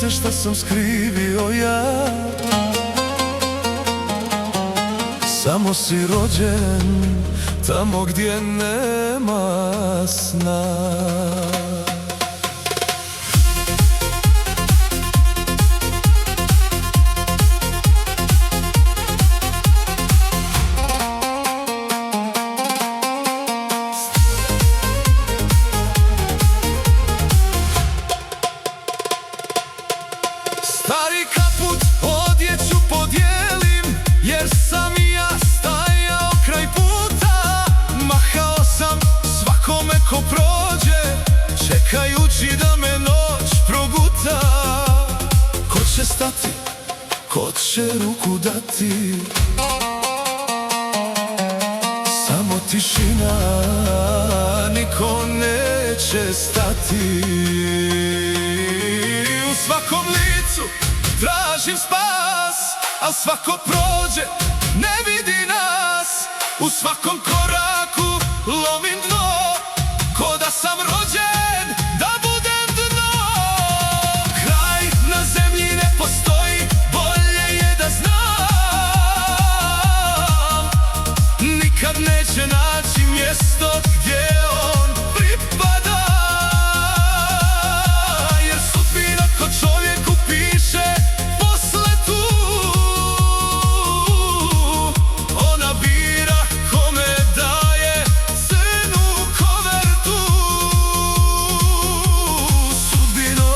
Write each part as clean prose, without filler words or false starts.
dijete šta sam skrivio ja. Samo si rođen tamo gdje nema sna. Stari kaput, odjeću podijelim, jer sam i ja stajao kraj puta. Mahao sam svakome ko prođe, čekajući da me noć proguta. Ko će stati, ko će ruku dati, samo tišina, niko neće stati. U svakom licu tražim spas, al svako prođe, ne vidi nas. U svakom koraku lomim dno, ko da sam rođen da budem dno. Kraj na zemlji ne postoji, bolje je da znam. Nikad neće naći mjesto gdje on pripada, jer sudbina ko čovjeku piše posle tu. Ona bira kome daje crnu kovertu. Sudbino,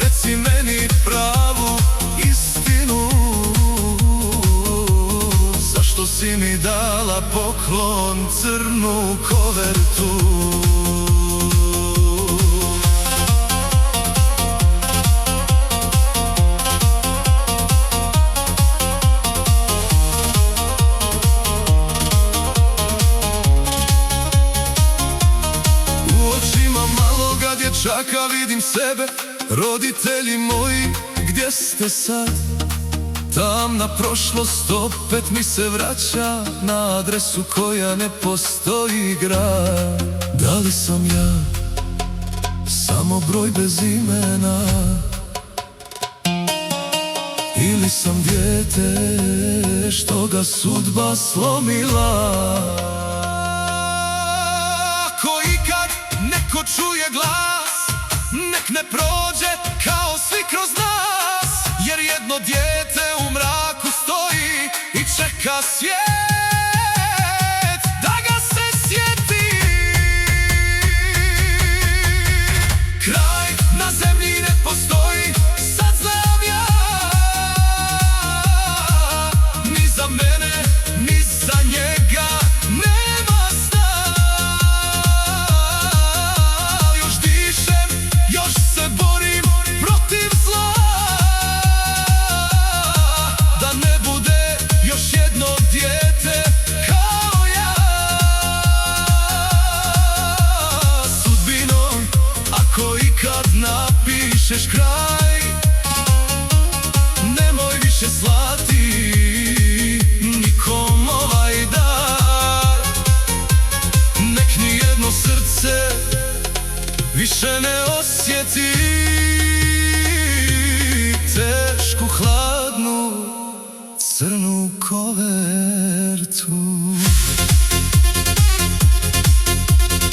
reci meni pravu istinu, zašto si mi dala poklon crnu kovertu? U očima maloga dječaka vidim sebe. Roditelji moji, gdje ste sad? Tamna prošlost opet mi se vraća na adresu koja ne postoji grad. Da li sam ja samo broj bez imena, ili sam dijete što ga sudba slomila? Ako ikad neko čuje glas, nek ne prođe kao svi kroz nas, jer jedno dijete u mraku stoji i čeka svijet da ga se sjeti. Kraj na zemlji ne postoji, sad znam ja, ni za mene, ni za njega nema sna. Još dišem, još se borim protiv zla, da ne bude još jedno dijete kao ja. Sudbino, ako ikad napišeš kraj, nemoj više slati nikom ovaj dar. Nek nijedno srce više ne